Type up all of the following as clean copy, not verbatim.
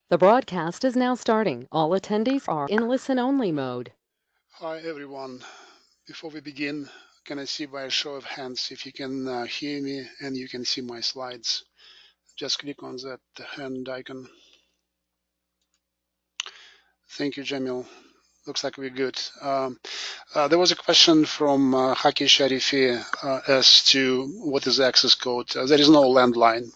The broadcast is now starting. All attendees are in listen-only mode. Hi everyone. Before we begin, can I see by a show of hands if you can hear me and you can see my slides? Just click on that hand icon. Thank you, Jamil. Looks like we're good. There was a question from Haki Sharifi as to what is the access code. There is no landline.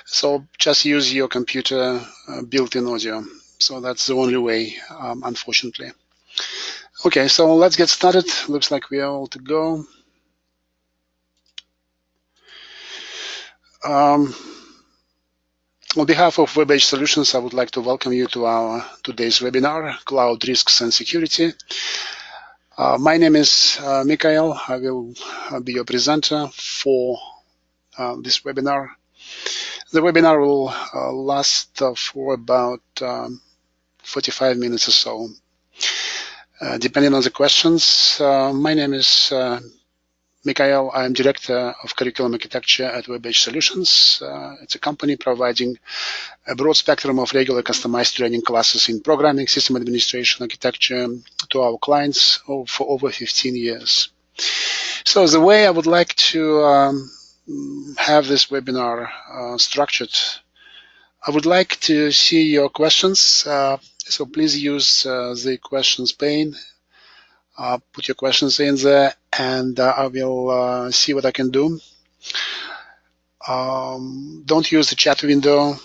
So just use your computer built-in audio. So that's the only way, unfortunately. Okay, so let's get started. Looks like we are all to go. On behalf of Web-Edge Solutions, I would like to welcome you to our today's webinar, Cloud Risks and Security. My name is Mikhail. I will be your presenter for this webinar. The webinar will last for about 45 minutes or so. Depending on the questions, my name is Mikhail. I am Director of Curriculum Architecture at Web-Edge Solutions. It's a company providing a broad spectrum of regular customized training classes in programming, system administration, architecture to our clients for over 15 years. So the way I would like to have this webinar structured, I would like to see your questions. So please use the questions pane. Put your questions in there and I will see what I can do. Don't use the chat window.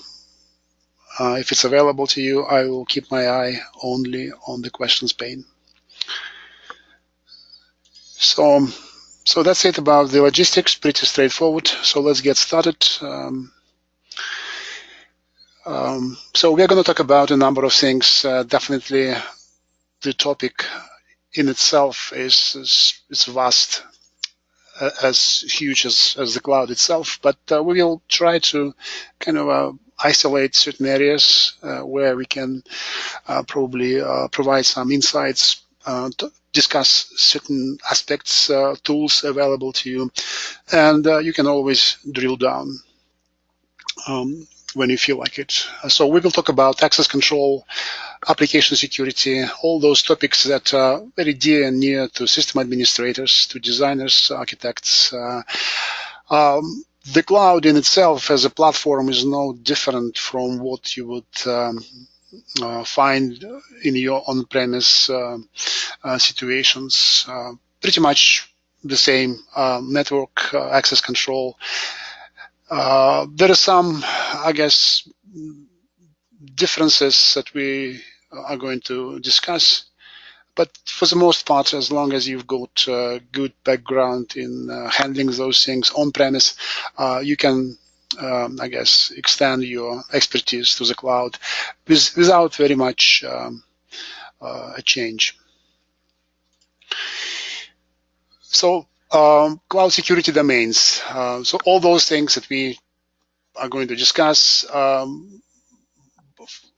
If it's available to you, I will keep my eye only on the questions pane. So that's it about the logistics, pretty straightforward. So let's get started. So we're going to talk about a number of things. Definitely the topic in itself is vast, as huge as the cloud itself, but we will try to kind of isolate certain areas where we can probably provide some insights, to discuss certain aspects, tools available to you, and you can always drill down when you feel like it. So we will talk about access control, application security, all those topics that are very dear and near to system administrators, to designers, architects. The cloud in itself as a platform is no different from what you would find in your on-premise situations. Pretty much the same network access control. There are some, I guess, differences that we are going to discuss, but for the most part, as long as you've got a good background in handling those things on-premise, you can, I guess, extend your expertise to the cloud without very much a change. So cloud security domains. So all those things that we are going to discuss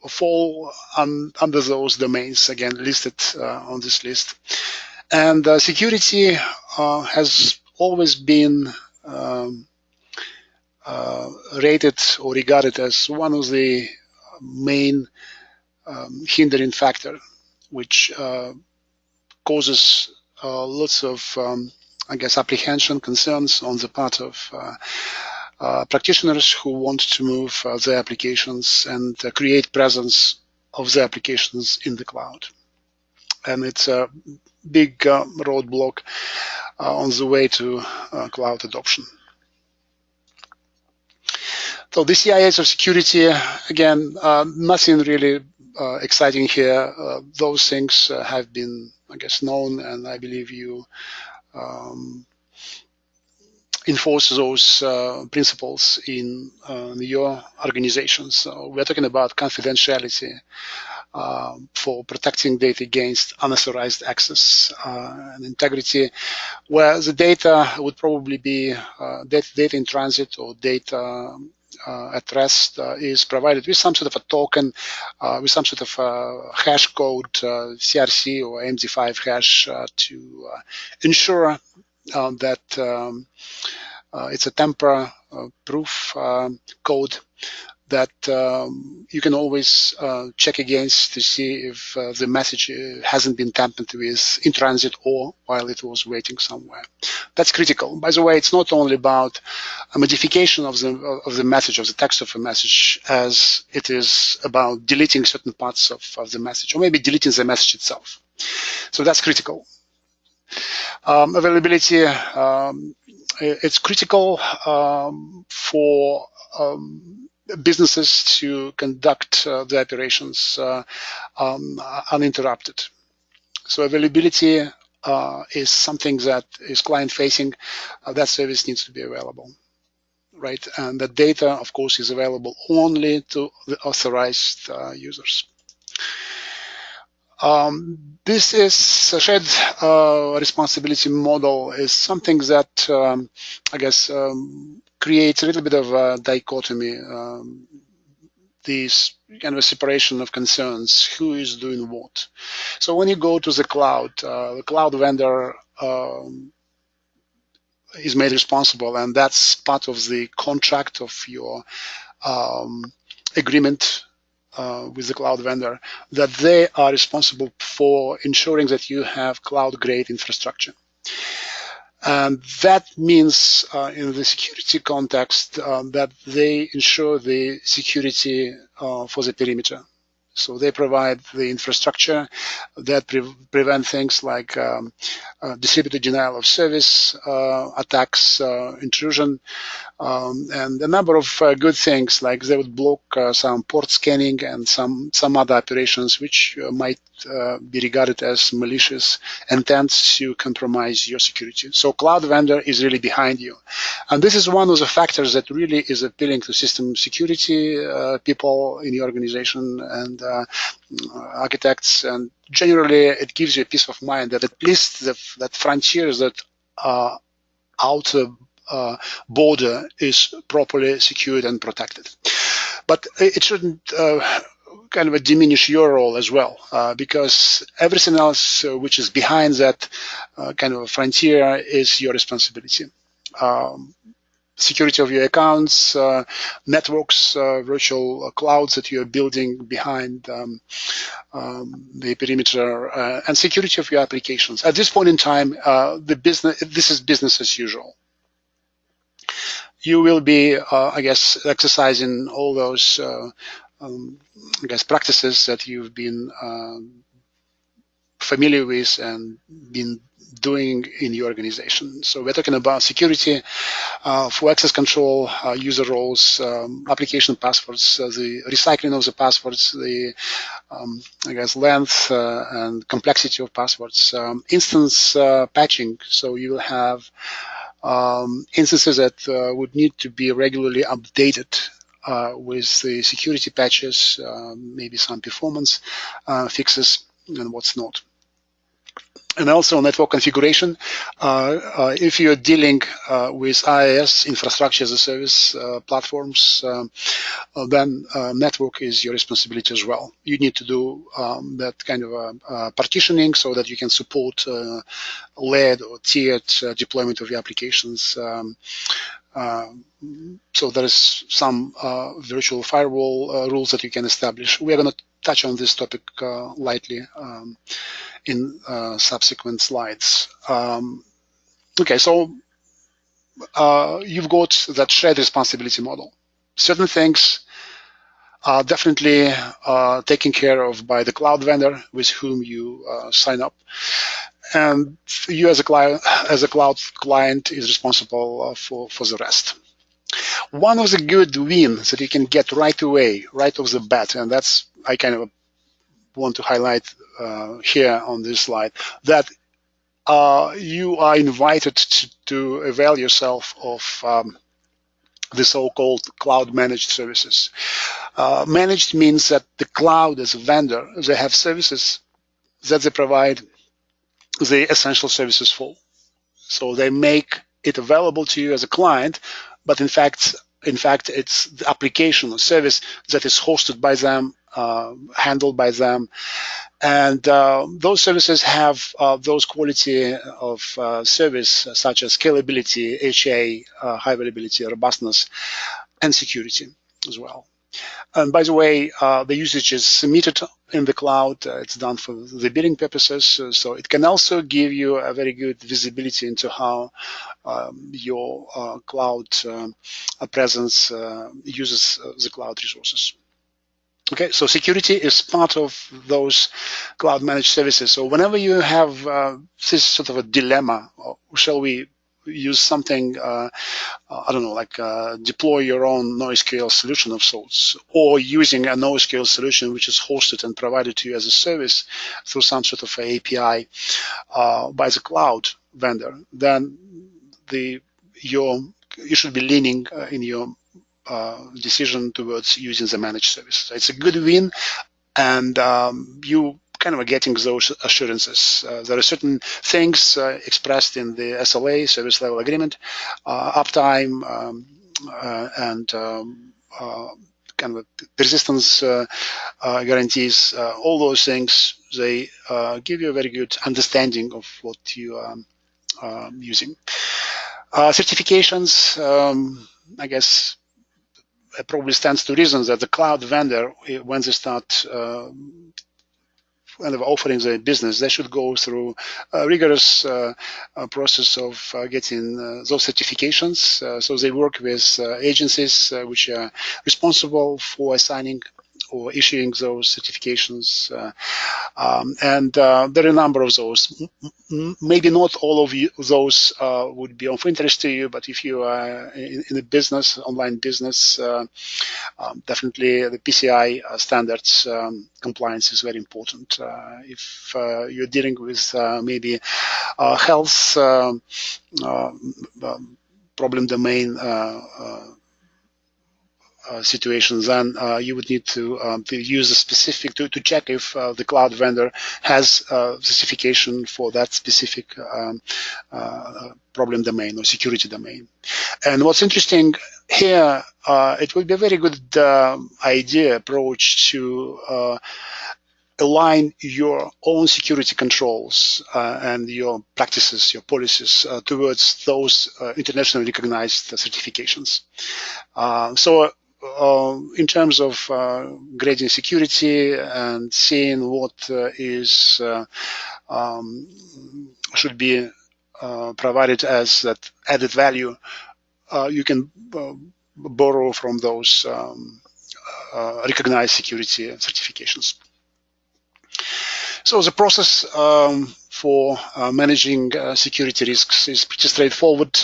fall under those domains, again, listed on this list. And security has always been rated or regarded as one of the main hindering factor, which causes lots of, I guess, apprehension, concerns on the part of practitioners who want to move their applications and create presence of their applications in the cloud. And it's a big roadblock on the way to cloud adoption. So the CIAs of security, again, nothing really exciting here. Those things have been, I guess, known, and I believe you enforce those principles in your organizations. So we're talking about confidentiality for protecting data against unauthorized access and integrity, where the data would probably be data in transit or data at rest is provided with some sort of a token, with some sort of hash code, CRC or MD5 hash to ensure that it's a tamper-proof code that you can always check against to see if the message hasn't been tampered with in transit or while it was waiting somewhere. That's critical. By the way, it's not only about a modification of the message, of the text of a message, as it is about deleting certain parts of the message, or maybe deleting the message itself. So that's critical. Availability, it's critical for businesses to conduct the operations uninterrupted. So availability is something that is client-facing. That service needs to be available, right? And the data, of course, is available only to the authorized users. This is a shared responsibility model is something that I guess creates a little bit of a dichotomy, this kind of a separation of concerns, who is doing what. So when you go to the cloud vendor is made responsible, and that's part of the contract of your agreement with the cloud vendor, that they are responsible for ensuring that you have cloud-grade infrastructure. And that means in the security context that they ensure the security for the perimeter. So they provide the infrastructure that prevent things like distributed denial of service, attacks, intrusion, and a number of good things, like they would block some port scanning and some other operations which might be regarded as malicious intents to compromise your security. So cloud vendor is really behind you. And this is one of the factors that really is appealing to system security people in the organization and architects. And generally, it gives you a peace of mind that at least that frontiers that are outer border is properly secured and protected. But it shouldn't kind of diminish your role as well, because everything else which is behind that kind of a frontier is your responsibility. Security of your accounts, networks, virtual clouds that you are building behind the perimeter, and security of your applications. At this point in time, this is business as usual. You will be, I guess, exercising all those, I guess, practices that you've been familiar with and been doing in your organization. So we're talking about security for access control, user roles, application passwords, the recycling of the passwords, the I guess length and complexity of passwords, instance patching. So you will have instances that would need to be regularly updated with the security patches, maybe some performance fixes, and what's not. And also network configuration. If you're dealing with IaaS, infrastructure as a service platforms, then network is your responsibility as well. You need to do that kind of partitioning so that you can support layered or tiered deployment of your applications. So there is some virtual firewall rules that you can establish. We are going to touch on this topic lightly in subsequent slides. Okay, so you've got that shared responsibility model. Certain things are definitely taken care of by the cloud vendor with whom you sign up. And you as a cloud client is responsible for the rest. One of the good wins that you can get right away, right off the bat, and that's I kind of want to highlight here on this slide, that you are invited to avail yourself of the so-called cloud managed services. Managed means that the cloud as a vendor, they have services that they provide the essential services for. So they make it available to you as a client, but in fact, it's the application or service that is hosted by them, handled by them. And those services have those quality of service such as scalability, HA, high availability, robustness, and security as well. And by the way, the usage is submitted in the cloud. It's done for the billing purposes. So it can also give you a very good visibility into how your cloud presence uses the cloud resources. Okay, so security is part of those cloud managed services. So whenever you have this sort of a dilemma, shall we use something, I don't know, like deploy your own NoSQL solution of sorts, or using a NoSQL solution which is hosted and provided to you as a service through some sort of API by the cloud vendor, then you should be leaning in your decision towards using the managed service. So it's a good win, and you kind of are getting those assurances. There are certain things expressed in the SLA, service level agreement, uptime, and kind of persistence guarantees. All those things, they give you a very good understanding of what you are using. Certifications, I guess, it probably stands to reason that the cloud vendor, when they start kind of offering their business, they should go through a rigorous process of getting those certifications. So they work with agencies which are responsible for assigning or issuing those certifications. And there are a number of those. Maybe not all of those would be of interest to you, but if you are in a business, online business, definitely the PCI standards compliance is very important. If you're dealing with maybe health problem domain situations, then you would need to use a specific to check if the cloud vendor has certification for that specific problem domain or security domain. And what's interesting here, it would be a very good idea approach to align your own security controls and your practices, your policies towards those internationally recognized certifications. So in terms of grading security and seeing what should be provided as that added value, you can borrow from those recognized security certifications. So the process for managing security risks is pretty straightforward.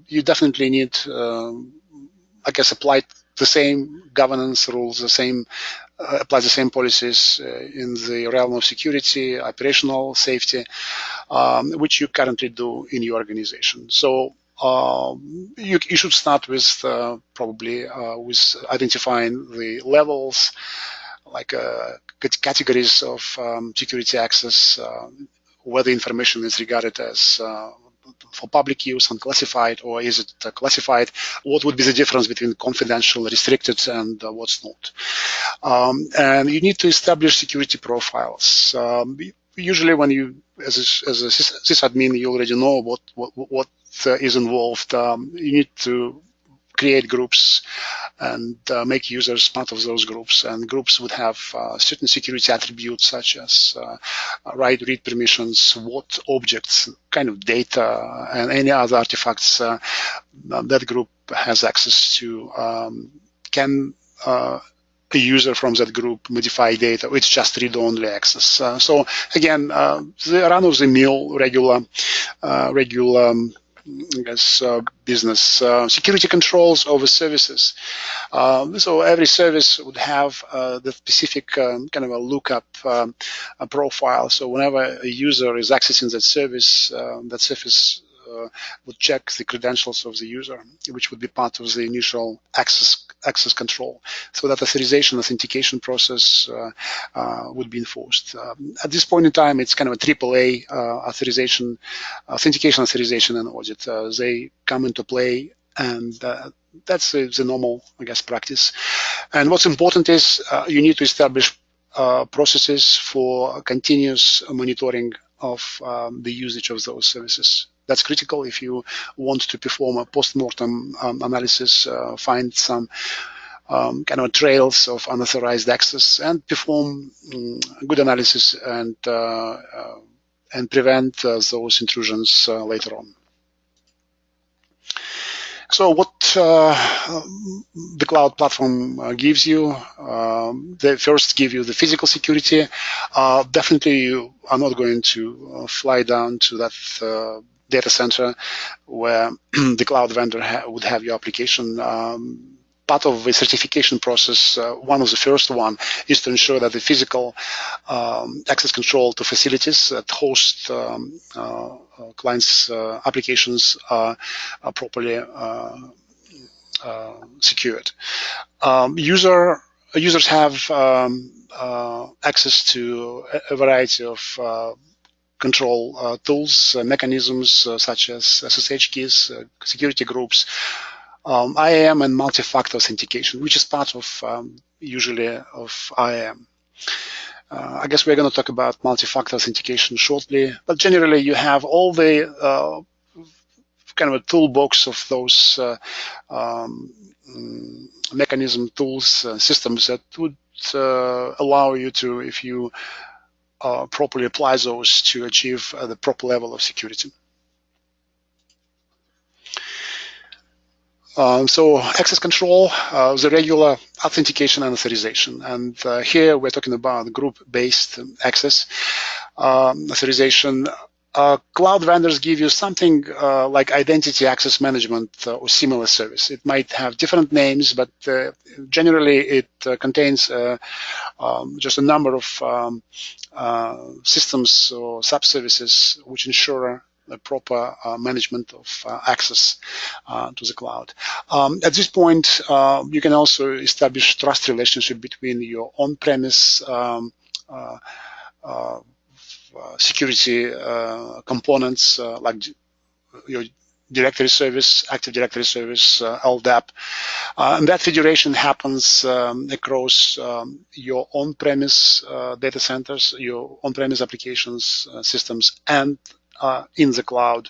You definitely need, I guess, apply the same governance rules, apply the same policies in the realm of security, operational safety, which you currently do in your organization. So you should start with probably with identifying the levels, like categories of security access, whether information is regarded as for public use, unclassified, or is it classified? What would be the difference between confidential, restricted, and what's not? And you need to establish security profiles. Usually, when you, as a sysadmin, you already know what is involved. You need to create groups and make users part of those groups. And groups would have certain security attributes such as write-read permissions, what objects, kind of data, and any other artifacts that group has access to. Can a user from that group modify data? It's just read-only access. So again, the run-of-the-mill regular I guess, business. Security controls over services. So every service would have the specific kind of a lookup profile. So whenever a user is accessing that service would check the credentials of the user, which would be part of the initial access control. So that authorization, authentication process would be enforced. At this point in time, it's kind of a AAA authentication, authorization, and audit. They come into play, and that's the normal, I guess, practice. And what's important is you need to establish processes for continuous monitoring of the usage of those services. That's critical if you want to perform a post-mortem analysis, find some kind of trails of unauthorized access and perform good analysis and prevent those intrusions later on. So what the cloud platform gives you, they first give you the physical security. Definitely you are not going to fly down to that data center where the cloud vendor would have your application. Part of the certification process, one of the first one, is to ensure that the physical access control to facilities that host clients' applications are properly secured. Users have access to a variety of control tools, mechanisms such as SSH keys, security groups, IAM, and multi-factor authentication, which is part of usually of IAM. I guess we're going to talk about multi-factor authentication shortly, but generally you have all the kind of a toolbox of those mechanism tools, systems that would allow you to, if you properly apply those, to achieve the proper level of security. So access control, the regular authentication and authorization. And here we're talking about group-based access authorization. Cloud vendors give you something like identity access management or similar service. It might have different names, but generally it contains just a number of systems or sub-services which ensure the proper management of access to the cloud. At this point, you can also establish trust relationship between your on-premise security components like your directory service, Active Directory service, LDAP. And that federation happens across your on-premise data centers, your on-premise applications, systems, and in the cloud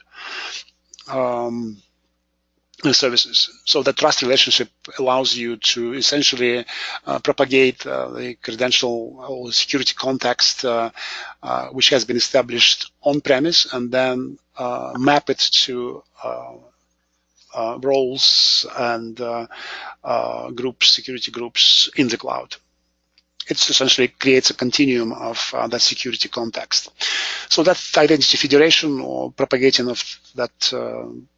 services. So the trust relationship allows you to essentially propagate the credential or security context which has been established on-premise, and then map it to roles and groups, security groups in the cloud. It essentially creates a continuum of that security context. So that identity federation or propagating of that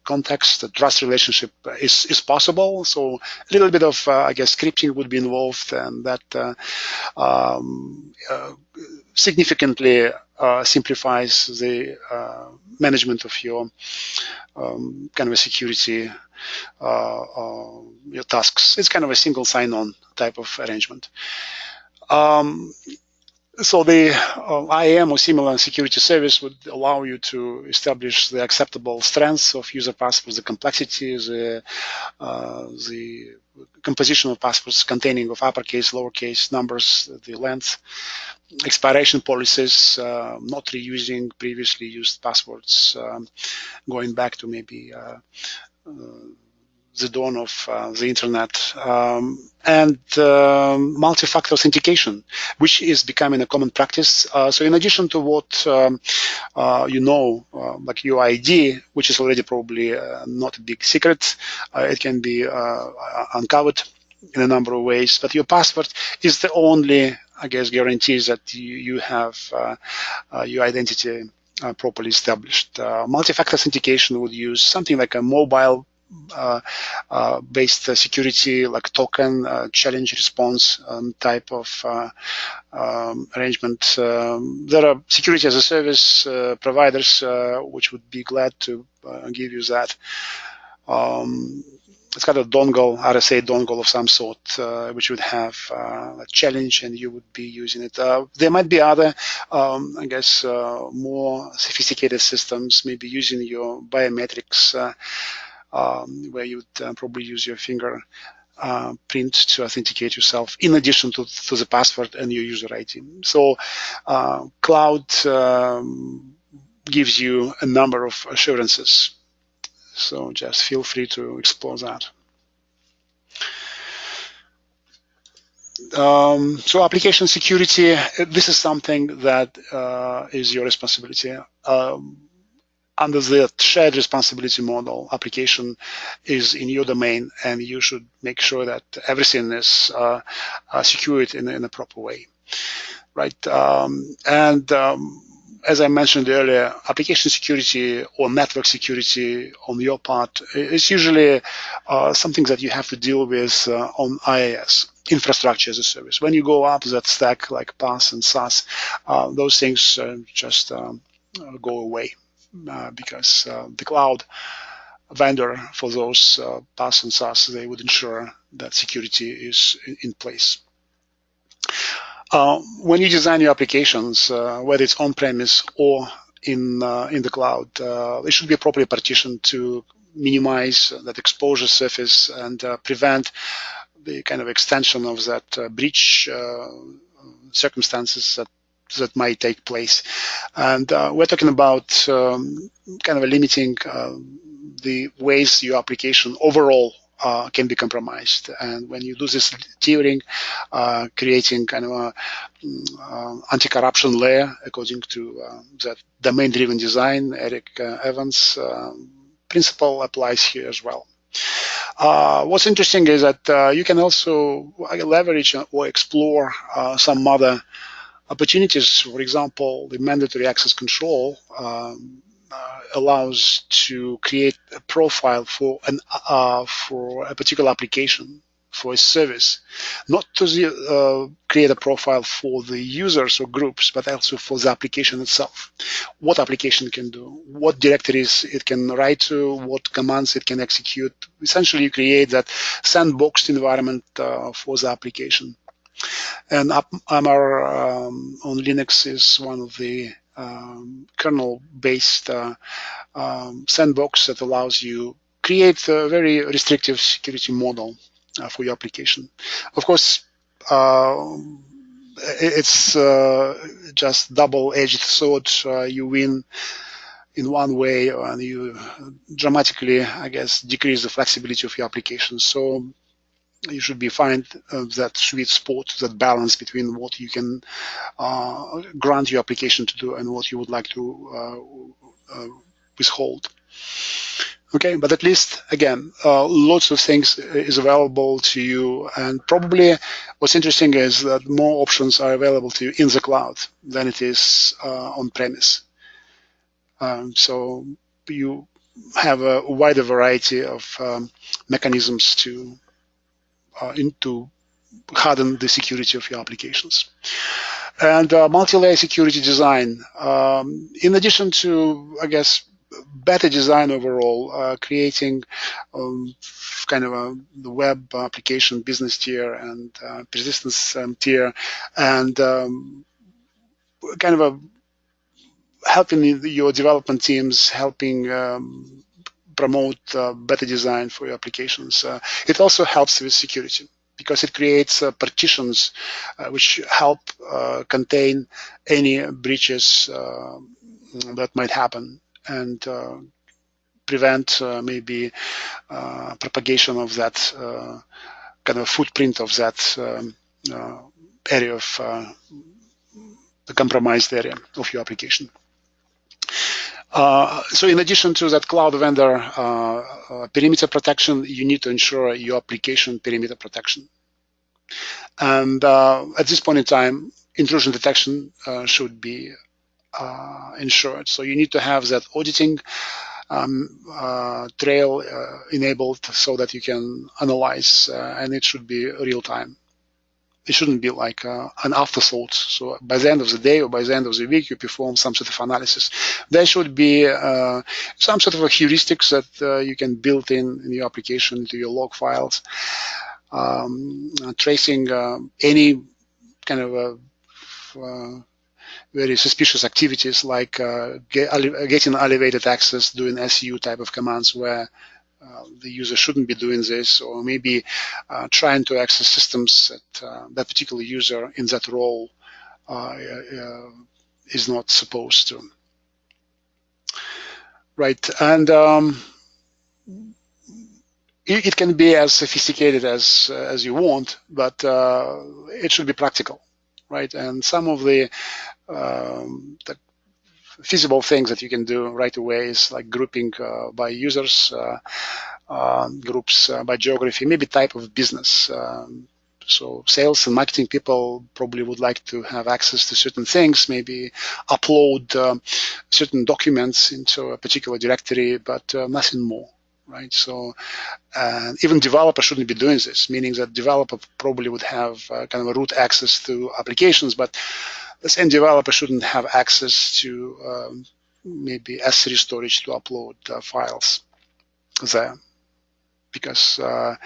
context, the trust relationship is possible. So a little bit of, I guess, scripting would be involved, and that significantly simplifies the management of your kind of a security, your tasks. It's kind of a single sign-on type of arrangement. So the IAM or similar security service would allow you to establish the acceptable strengths of user passwords, the complexity, the composition of passwords containing of uppercase, lowercase numbers, the length, expiration policies, not reusing previously used passwords, going back to maybe the dawn of the internet, and multi-factor authentication, which is becoming a common practice. So in addition to what you know, like your ID, which is already probably not a big secret, it can be uncovered in a number of ways, but your password is the only, I guess, guarantees that you have your identity properly established. Multi-factor authentication would use something like a mobile based security, like token, challenge response type of arrangement. There are security as a service providers which would be glad to give you that. It's got a dongle, RSA dongle of some sort, which would have a challenge, and you would be using it. There might be other, I guess, more sophisticated systems, maybe using your biometrics, where you would probably use your finger print to authenticate yourself in addition to the password and your user ID. So cloud gives you a number of assurances. So just feel free to explore that. So application security, this is something that is your responsibility. Under the shared responsibility model, application is in your domain, and you should make sure that everything is secured in a proper way, right? As I mentioned earlier, application security or network security on your part is usually something that you have to deal with on IaaS, infrastructure as a service. When you go up that stack like PaaS and SaaS, those things just go away because the cloud vendor for those PaaS and SaaS, they would ensure that security is in place. When you design your applications, whether it's on-premise or in the cloud, it should be properly partitioned to minimize that exposure surface and prevent the kind of extension of that breach circumstances that might take place. And we're talking about kind of limiting the ways your application overall can be compromised. And when you do this tiering, creating kind of a anti-corruption layer according to that domain-driven design, Eric Evans' principle applies here as well. What's interesting is that you can also leverage or explore some other opportunities. For example, the mandatory access control allows to create a profile for a particular application, for a service, not to create a profile for the users or groups, but also for the application itself. What application can do, what directories it can write to, what commands it can execute. Essentially, you create that sandboxed environment for the application. And AMR on Linux is one of the kernel-based sandbox that allows you create a very restrictive security model for your application. Of course, it's just double-edged sword. You win in one way, and you dramatically, I guess, decrease the flexibility of your application. So you should be find that sweet spot, that balance between what you can grant your application to do and what you would like to withhold. Okay, but at least, again, lots of things is available to you, and probably what's interesting is that more options are available to you in the cloud than it is on-premise. So you have a wider variety of mechanisms to harden the security of your applications. And multi-layer security design. In addition to, I guess, better design overall, creating kind of the web application business tier and persistence tier, and kind of helping your development teams, helping promote better design for your applications. It also helps with security, because it creates partitions which help contain any breaches that might happen, and prevent maybe propagation of that kind of footprint of that area of the compromised area of your application. So in addition to that cloud vendor perimeter protection, you need to ensure your application perimeter protection. And at this point in time, intrusion detection should be ensured. So you need to have that auditing trail enabled so that you can analyze, and it should be real time. It shouldn't be like an afterthought. So by the end of the day or by the end of the week, you perform some sort of analysis. There should be some sort of a heuristics that you can build in your application, into your log files, tracing any kind of very suspicious activities, like getting elevated access, doing SU type of commands where the user shouldn't be doing this, or maybe trying to access systems that that particular user in that role is not supposed to. Right, and it can be as sophisticated as you want, but it should be practical, right? And some of the feasible things that you can do right away is like grouping by users, groups by geography, maybe type of business. So sales and marketing people probably would like to have access to certain things, maybe upload certain documents into a particular directory, but nothing more, right? So even developer shouldn't be doing this, meaning that developer probably would have kind of a root access to applications, but the same developer shouldn't have access to maybe S3 storage to upload files there, because the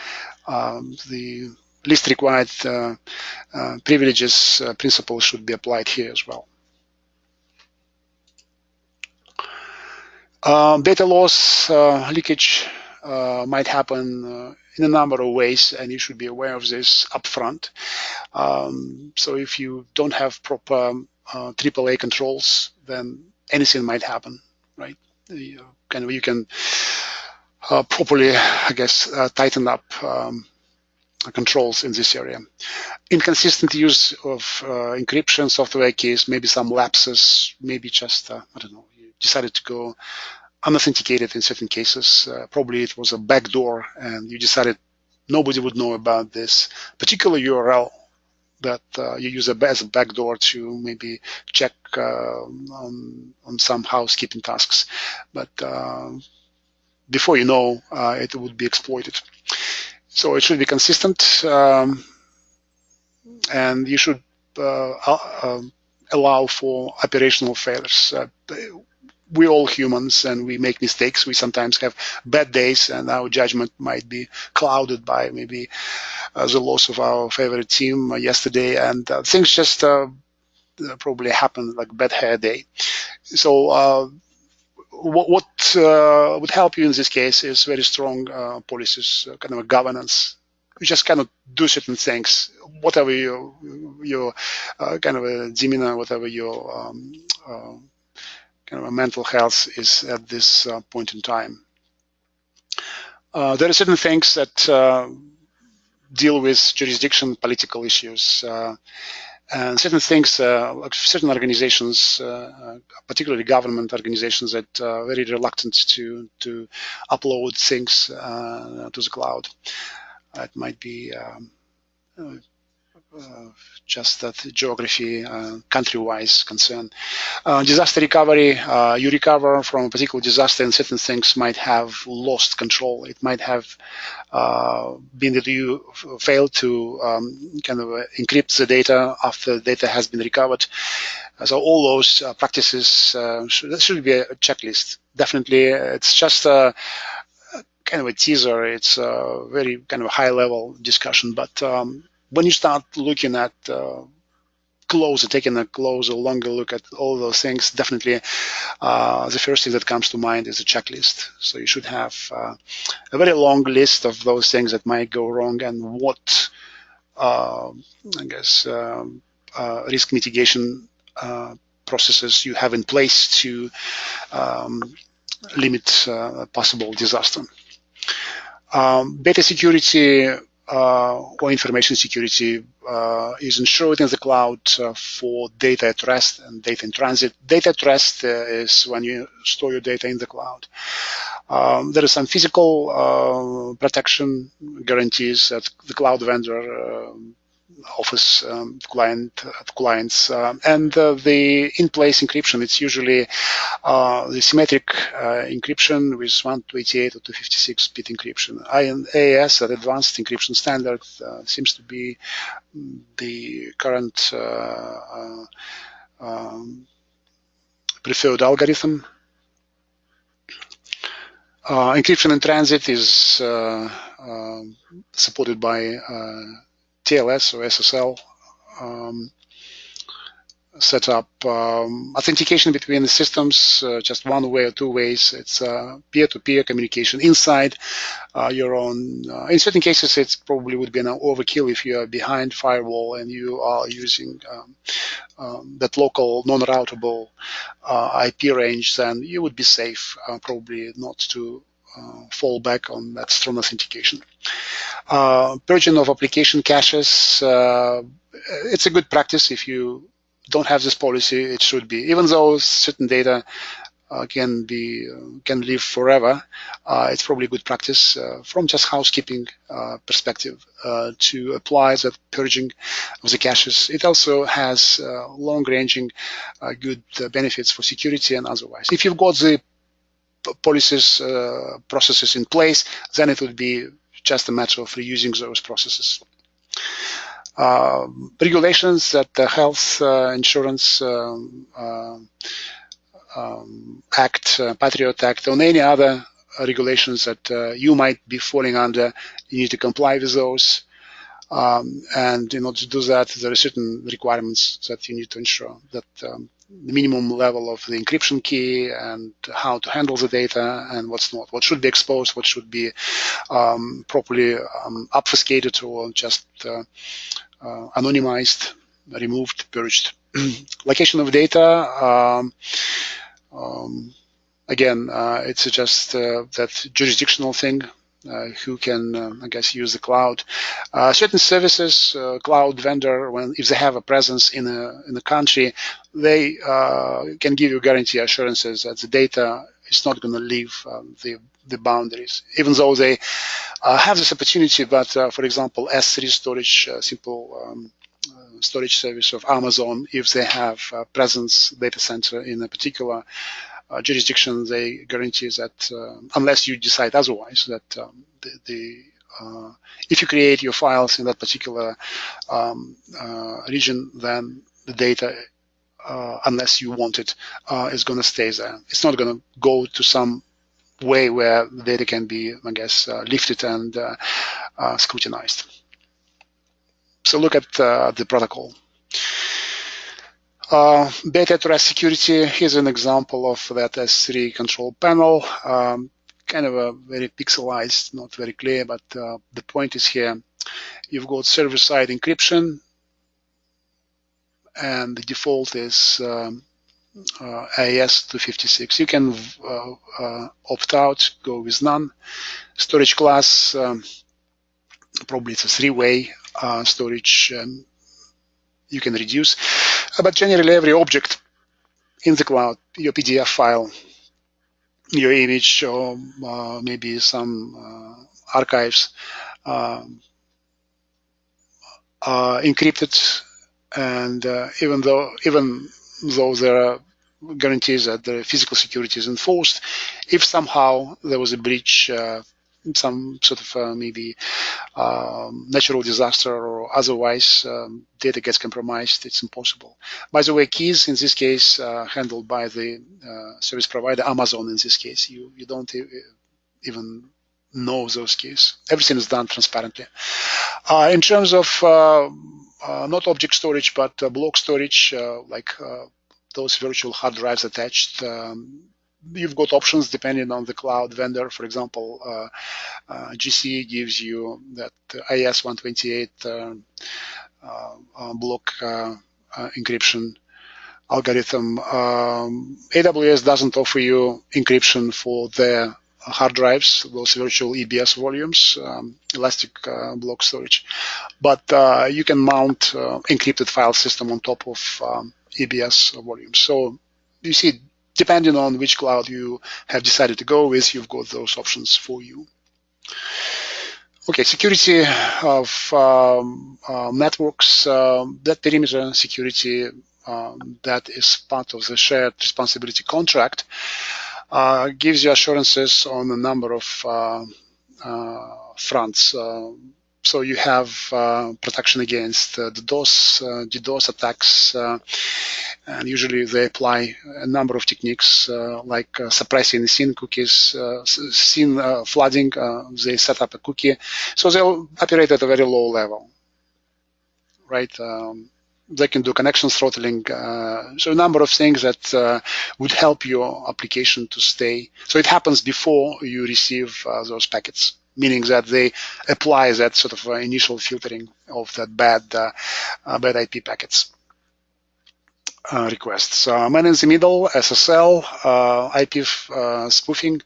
least required privileges principle should be applied here as well. Data loss, leakage might happen in a number of ways, and you should be aware of this upfront. So if you don't have proper AAA controls, then anything might happen, right? You can properly, I guess, tighten up controls in this area. Inconsistent use of encryption, software keys, maybe some lapses, maybe just, I don't know, you decided to go unauthenticated in certain cases. Probably it was a backdoor and you decided nobody would know about this particular URL that you use as a backdoor to maybe check on some housekeeping tasks. But before you know, it would be exploited. So it should be consistent, and you should allow for operational failures. We're all humans and we make mistakes. We sometimes have bad days and our judgment might be clouded by maybe the loss of our favorite team yesterday, and things just probably happen, like bad hair day. So what would help you in this case is very strong policies, kind of a governance. You just cannot do certain things, whatever your kind of a demeanor, whatever your kind of a mental health is at this point in time. There are certain things that deal with jurisdiction, political issues, and certain things, like certain organizations, particularly government organizations, that are very reluctant to upload things to the cloud. It might be just that geography, country-wise concern. Disaster recovery, you recover from a particular disaster and certain things might have lost control. It might have been that you failed to kind of encrypt the data after the data has been recovered. So all those practices, that should be a checklist. Definitely, it's just a kind of a teaser. It's a very kind of high-level discussion, but when you start looking at taking a closer, longer look at all those things, definitely the first thing that comes to mind is a checklist. So you should have a very long list of those things that might go wrong and what, I guess, risk mitigation processes you have in place to limit possible disaster. Data security or information security is ensured in the cloud for data at rest and data in transit. Data at rest is when you store your data in the cloud. There is some physical protection guarantees that the cloud vendor offers clients, and the in-place encryption. It's usually the symmetric encryption with 128 or 256-bit encryption. AES, an advanced encryption standard, seems to be the current preferred algorithm. Encryption in transit is supported by TLS or SSL setup. Authentication between the systems, just one way or two ways. It's peer-to-peer communication inside your own. In certain cases, it probably would be an overkill if you are behind firewall and you are using that local non-routable IP range. Then you would be safe, probably not to fall back on that strong authentication. Purging of application caches, it's a good practice. If you don't have this policy, it should be. Even though certain data can live forever, it's probably a good practice from just housekeeping perspective to apply that purging of the caches. It also has long-ranging good benefits for security and otherwise. If you've got the policies, processes in place, then it would be just a matter of reusing those processes. Regulations that the Health Insurance Act, Patriot Act, or any other regulations that you might be falling under, you need to comply with those. And in order to do that, there are certain requirements that you need to ensure that the minimum level of the encryption key and how to handle the data and what's not, what should be exposed, what should be properly obfuscated or just anonymized, removed, purged. Location of data, again, it's just that jurisdictional thing. Who can, I guess, use the cloud. Certain services, cloud vendor, if they have a presence in a country, they can give you guarantee assurances that the data is not going to leave the boundaries, even though they have this opportunity. But for example, S3 storage, simple storage service of Amazon, if they have a presence data center in a particular jurisdiction, they guarantee that unless you decide otherwise, that if you create your files in that particular region, then the data, unless you want it, is going to stay there. It's not going to go to some way where the data can be, I guess, lifted and scrutinized. So look at the protocol. Data at rest security, here's an example of that S3 control panel. Kind of a very pixelized, not very clear, but the point is here. You've got server-side encryption, and the default is AES 256. You can opt out, go with none. Storage class, probably it's a three-way storage. You can reduce, but generally every object in the cloud, your PDF file, your image, or maybe some archives, are encrypted, and even though there are guarantees that the physical security is enforced, if somehow there was a breach, some sort of maybe natural disaster or otherwise, data gets compromised, it's impossible. By the way, keys in this case handled by the service provider, Amazon in this case. You don't even know those keys. Everything is done transparently. In terms of not object storage, but block storage, like those virtual hard drives attached, you've got options depending on the cloud vendor. For example, GC gives you that AES 128 block encryption algorithm. AWS doesn't offer you encryption for their hard drives, those virtual EBS volumes, elastic block storage. But you can mount encrypted file system on top of EBS volumes. So you see, depending on which cloud you have decided to go with, you've got those options for you. Okay, security of networks, that perimeter security that is part of the shared responsibility contract gives you assurances on a number of fronts. So you have protection against the DDoS attacks, and usually they apply a number of techniques like suppressing scene cookies, scene flooding. They set up a cookie, so they'll operate at a very low level, right? They can do connection throttling, so a number of things that would help your application to stay. So it happens before you receive those packets, meaning that they apply that sort of initial filtering of that bad IP packets. requests. Man in the middle, SSL, IP spoofing,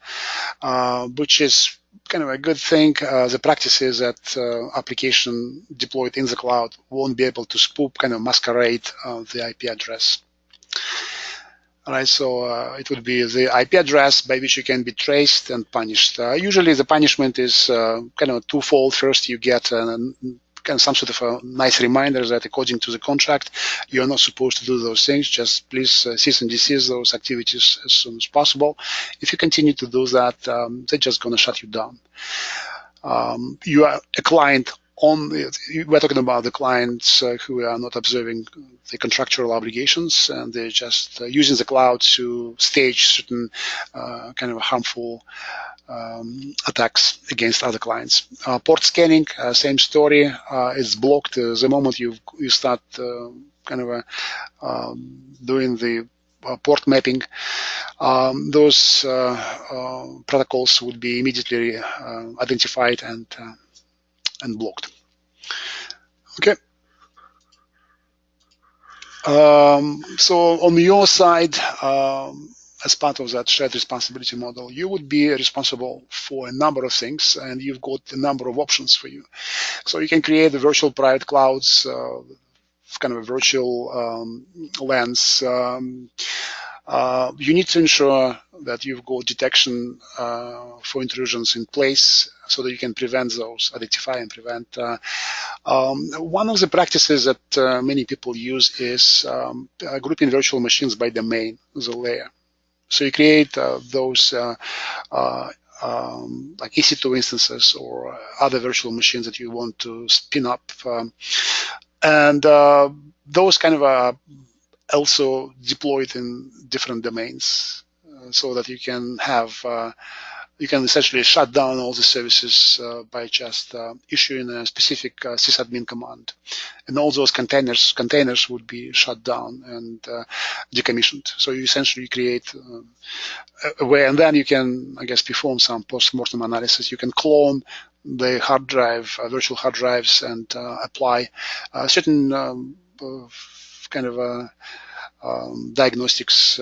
which is kind of a good thing. The practice is that application deployed in the cloud won't be able to spoof, kind of masquerade the IP address. All right, so it would be the IP address by which you can be traced and punished. Usually the punishment is kind of twofold. First, you get kind of some sort of a nice reminder that according to the contract, you're not supposed to do those things. Just please cease and desist those activities as soon as possible. If you continue to do that, they're just going to shut you down. You are a client we're talking about the clients who are not observing the contractual obligations, and they're just using the cloud to stage certain kind of harmful attacks against other clients. Port scanning, same story. It's blocked the moment you start kind of doing the port mapping. Those protocols would be immediately identified and blocked. Okay. So on your side, as part of that shared responsibility model, you would be responsible for a number of things, and you've got a number of options for you. So you can create the virtual private clouds, kind of a virtual LANs. You need to ensure that you've got detection for intrusions in place so that you can prevent those, identify and prevent. One of the practices that many people use is grouping virtual machines by domain, the layer. So you create those like EC2 instances or other virtual machines that you want to spin up. And those kind of also deployed in different domains so that you can have you can essentially shut down all the services by just issuing a specific sysadmin command, and all those containers would be shut down and decommissioned. So you essentially create a way, and then you can, I guess, perform some post-mortem analysis. You can clone the hard drive, virtual hard drives, and apply certain kind of diagnostics,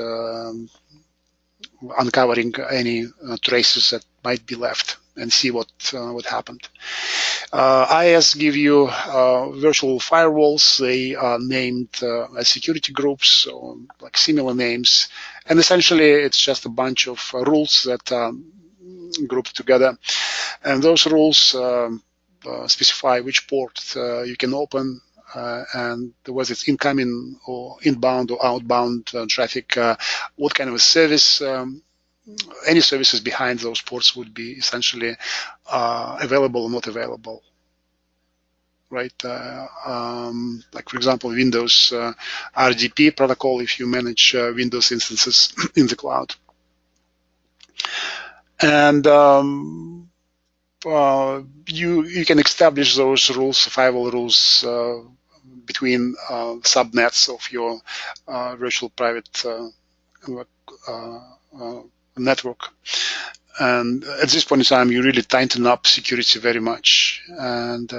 uncovering any traces that might be left, and see what happened. IS give you virtual firewalls. They are named as security groups, or like similar names, and essentially it's just a bunch of rules that are grouped together, and those rules specify which port you can open, and whether it's incoming or inbound or outbound traffic, what kind of a service, any services behind those ports would be essentially available or not available, right? Like, for example, Windows RDP protocol, if you manage Windows instances in the cloud. And you can establish those rules, firewall rules, between subnets of your virtual private network. And at this point in time, you really tighten up security very much. And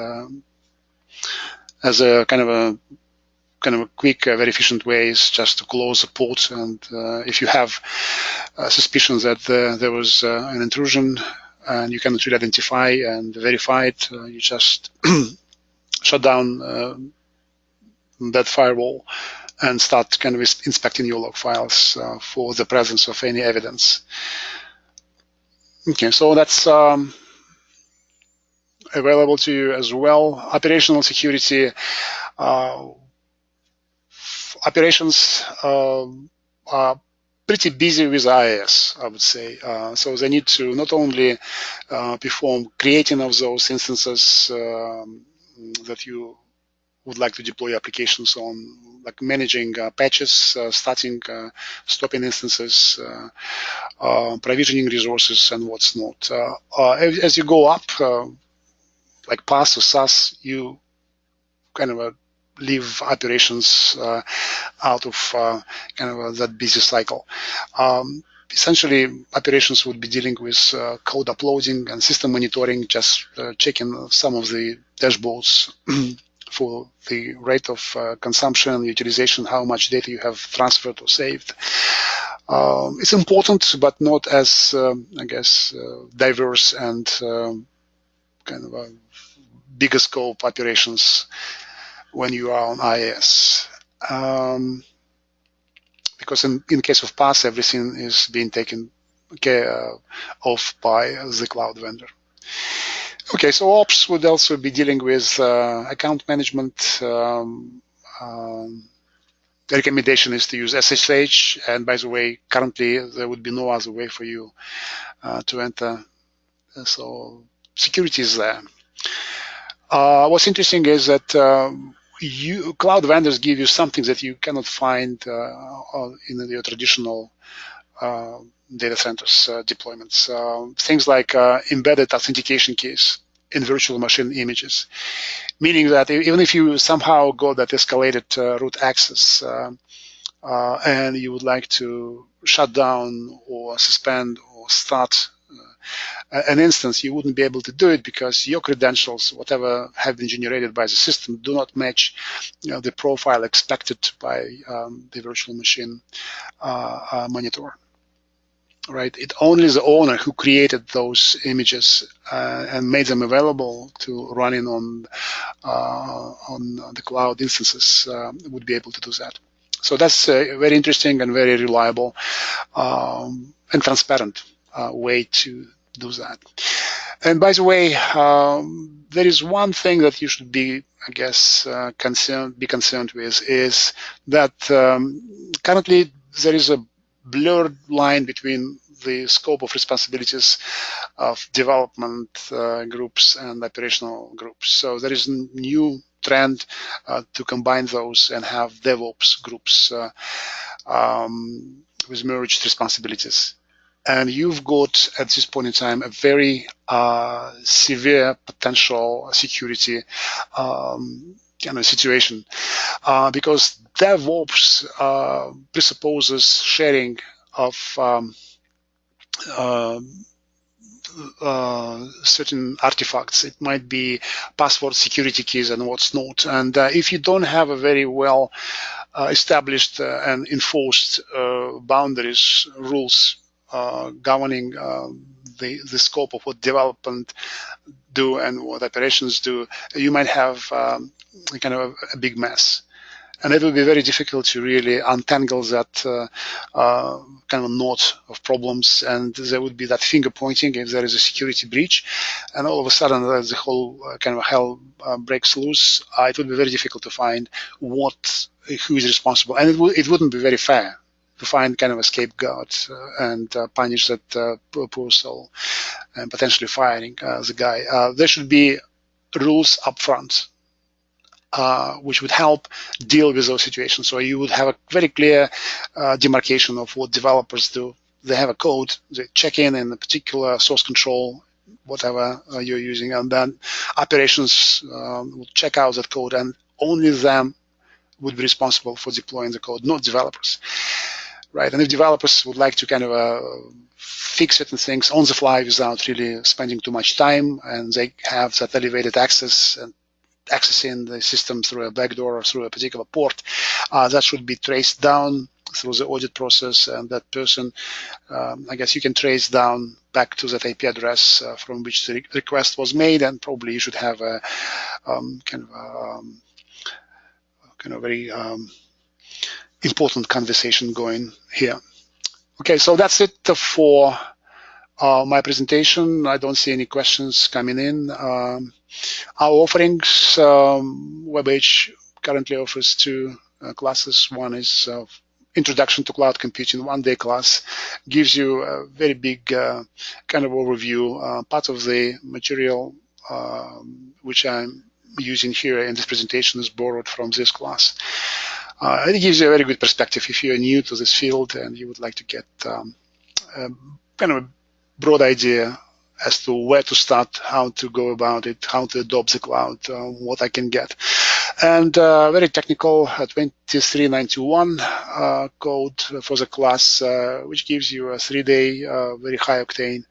as a kind of a quick, very efficient way is just to close the port. And if you have suspicions that there was an intrusion and you cannot really identify and verify it, you just shut down that firewall and start kind of inspecting your log files for the presence of any evidence. Okay, so that's available to you as well. Operational security. Operations are pretty busy with IIS, I would say. So they need to not only perform creating of those instances that you would like to deploy applications on, like managing patches, starting, stopping instances, provisioning resources, and what's not. As you go up, like PaaS or SaaS, you kind of leave operations out of kind of that busy cycle. Essentially, operations would be dealing with code uploading and system monitoring, just checking some of the dashboards for the rate of consumption, utilization, how much data you have transferred or saved. It's important, but not as, I guess, diverse and kind of a bigger scope operations when you are on IaaS. Because in case of PaaS, everything is being taken care of by the cloud vendor. Okay, so Ops would also be dealing with account management. The recommendation is to use SSH, and by the way, currently there would be no other way for you to enter. So security is there. What's interesting is that cloud vendors give you something that you cannot find in your traditional data centers deployments. Things like embedded authentication keys in virtual machine images, meaning that even if you somehow got that escalated root access and you would like to shut down or suspend or start an instance, you wouldn't be able to do it because your credentials, whatever have been generated by the system, do not match the profile expected by the virtual machine monitor. Right? It only the owner who created those images and made them available to running on the cloud instances would be able to do that. So that's a very interesting and very reliable and transparent way to do that. And by the way, there is one thing that you should be, I guess, concerned with is that currently there is a blurred line between the scope of responsibilities of development groups and operational groups. So there is a new trend to combine those and have DevOps groups with merged responsibilities. And you've got, at this point in time, a very severe potential security situation, because DevOps presupposes sharing of certain artifacts. It might be password, security keys, and what's not. And if you don't have a very well established and enforced boundaries, rules governing the scope of what development do and what operations do, you might have kind of a big mess. And it will be very difficult to really untangle that kind of knot of problems. And there would be that finger pointing if there is a security breach. And all of a sudden, the whole kind of hell breaks loose. It would be very difficult to find who is responsible. And it wouldn't be very fair to find kind of a scapegoat and punish that poor soul and potentially firing the guy. There should be rules up front which would help deal with those situations. So you would have a very clear demarcation of what developers do. They have a code, they check in a particular source control, whatever you're using, and then operations will check out that code, and only them would be responsible for deploying the code, not developers. Right? And if developers would like to kind of fix certain things on the fly without really spending too much time, and they have that elevated access and accessing the system through a backdoor or through a particular port, that should be traced down through the audit process, and that person, I guess you can trace down back to that IP address from which the request was made, and probably you should have a kind of very important conversation going here. Okay, so that's it for my presentation. I don't see any questions coming in. Our offerings, WebEdge currently offers two classes. One is Introduction to Cloud Computing, one-day class, gives you a very big kind of overview. Part of the material which I'm using here in this presentation is borrowed from this class. It gives you a very good perspective if you're new to this field and you would like to get kind of a broad idea as to where to start, how to go about it, how to adopt the cloud, what I can get. And very technical 23921 code for the class, which gives you a 3-day very high-octane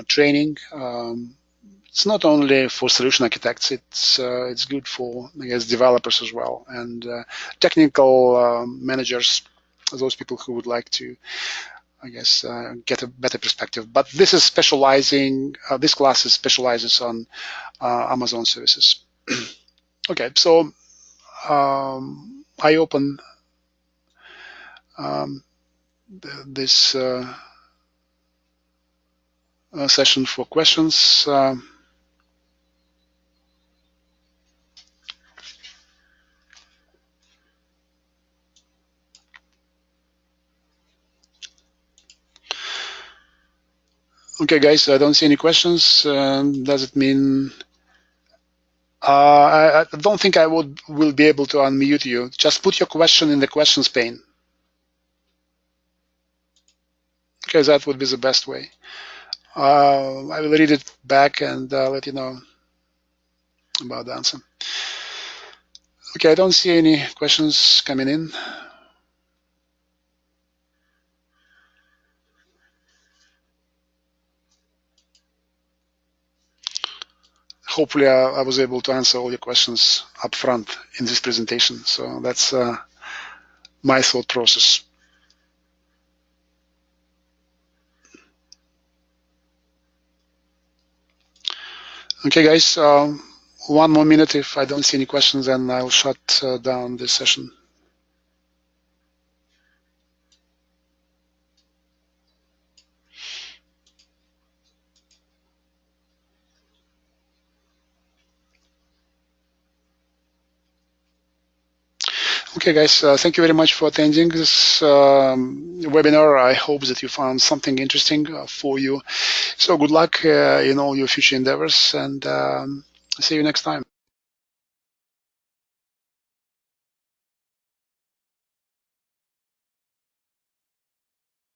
training it's not only for solution architects. It's good for, I guess, developers as well, and technical managers, those people who would like to, I guess, get a better perspective. But this is specializing. This class specializes on Amazon services. Okay, so I open this session for questions. Okay, guys, I don't see any questions. Does it mean I don't think I will be able to unmute you. Just put your question in the questions pane. Okay, that would be the best way. I will read it back and let you know about the answer. Okay, I don't see any questions coming in. Hopefully, I was able to answer all your questions up front in this presentation. So that's my thought process. Okay, guys, 1 more minute. If I don't see any questions, then I'll shut down this session. Okay, guys, thank you very much for attending this webinar. I hope that you found something interesting for you. So good luck in all your future endeavors, and see you next time.